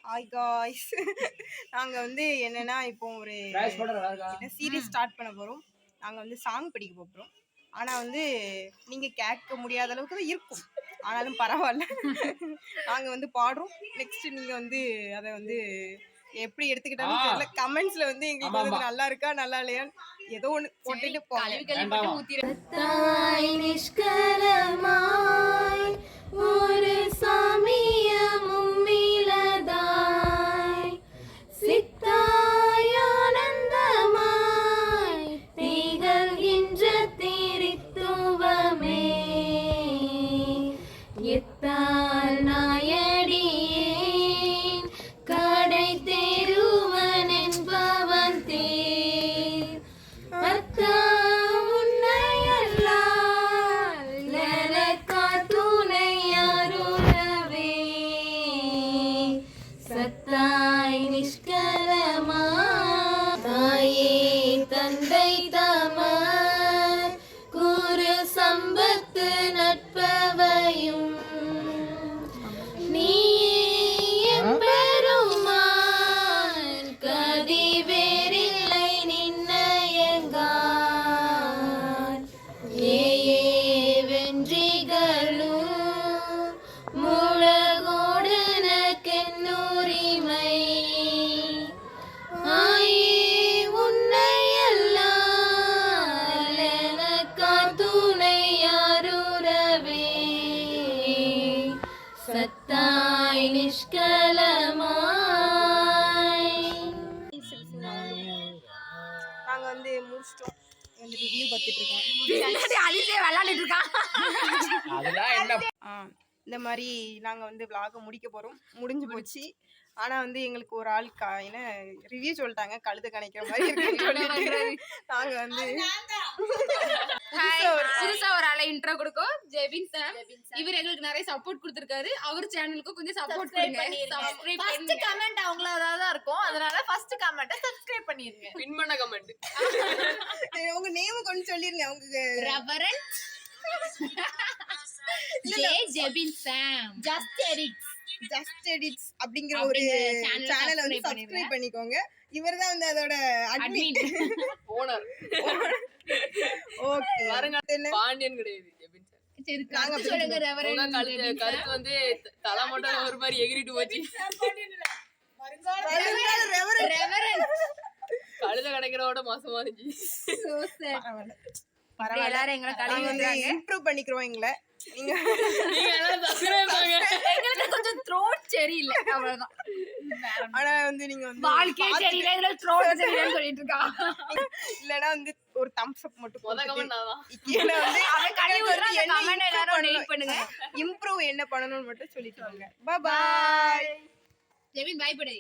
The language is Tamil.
Hi guys. நாங்க வந்து என்னன்னா இப்போ ஒரு சீரீஸ் ஸ்டார்ட் பண்ண போறோம். நாங்க வந்து சாங் படிக்க போறோம். ஆனா வந்து நீங்க கேட்க முடியாத அளவுக்கு தான் இருக்கும். ஆனாலும் பரவாயில்ல. நாங்க வந்து பாடுறோம். நெக்ஸ்ட் நீங்க வந்து அதை வந்து எப்படி எடுத்துக்கிட்டாலும் தெரியல. கமெண்ட்ஸ்ல வந்து எங்களுக்கு வந்து நல்லா இருக்கா நல்லா இல்லையா ஏதோ ஒண்ணு போட்டுட்டு போங்க. ஒரு சாமியமும் மீளதாய் சித்தாயானந்தமாய் திகழ்கின்ற திரித்துவமே எத்தால் நாயடியேன் கடை தெருவன் என்பவன் தேர் அத்தா சத்தாய் நிஷ்கலமா தாயே தந்தை தமர் குரு சம்பத்து நட்பவையும் நீயே பெருமான் கதி வேறில்லை நின்னையங்கான் ஏயே வென்றிகளும் சத்தாய் நிஷ்கலமாய். நாங்க வந்து முடிச்சிட்டோம். வந்து ரிவ்யூ பார்த்துட்டு இருக்கோம். இந்த மாதிரி நாங்க வந்து vlog முடிக்க போறோம். முடிஞ்சு போச்சு. ஆனா வந்து எங்களுக்கு ஒரு ஆள் என்ன ரிவ்யூ சொல்லிட்டாங்க கழுத கணைக்கிற மாதிரி இருக்குன்னு சொல்லிட்டு நாங்க வந்து புதுசா ஒரு ஆளை இன்ட்ரோ கொடுக்கும். ஜெபின் சாம். இவர் எங்களுக்கு நிறைய சப்போர்ட் கொடுத்திருக்காரு. அவர் சேனலுக்கு கொஞ்சம் சப்போர்ட் பண்ணுங்க. சப்ஸ்கிரைப் பண்ணுங்க. ஃபர்ஸ்ட் கமெண்ட் அவங்களோட தான் இருக்கும். அதனால ஃபர்ஸ்ட் கமெண்ட சப்ஸ்கிரைப் பண்ணிருங்க. பின் பண்ண கமெண்ட். உங்க நேம் கொஞ்சம் சொல்லிருங்க. உங்க ரெவரண்ட் ஜெபின் சாம். ஜஸ்ட் எடிட்ஸ் அப்படிங்கிற ஒரு சேனலை வந்து சப்ஸ்கிரைப் பண்ணிக்கோங்க. இவர்தான் வந்து அதோட அட்மின் ஓனர். ஓகே பாண்டியன் கிடையாது ஜெபின் சார். சரி கரெக்ட் சொல்லுங்க. ரெவரண்ட் கருத்து வந்து தலை மட்டும் ஒரு மாதிரி எகிரிட்டு போச்சு. ரெவரண்ட் கழுத கடைக்கிறவோட மோசமா இருந்துச்சு. So sad. பரவாயில்ல. எல்லாரும் எங்களை கழுவி வந்து இம்ப்ரூவ் பண்ணிக்கிறோம். எங்களை நீங்க எல்லாரும் சப்ஸ்கிரைப் பண்ணுங்க. எங்களுக்கு கொஞ்சம் த்ரோட் சரியில்லை அவ்வளவுதான். ஆனா வந்து நீங்க வந்து வாழ்க்கை சரியில்லை இதுல த்ரோட் சரியில்லைன்னு சொல்லிட்டு இருக்கா. இல்லனா வந்து ஒரு தம்ஸ் அப் மட்டும் முத கமெண்ட் நான் கீழ வந்து அத கழுவி விடுற அந்த கமெண்ட் எல்லாரும் வெயிட் பண்ணுங்க. இம்ப்ரூவ் என்ன பண்ணனும்னு மட்டும் சொல்லிட்டு வாங்க. Bye bye. Jebin bye by.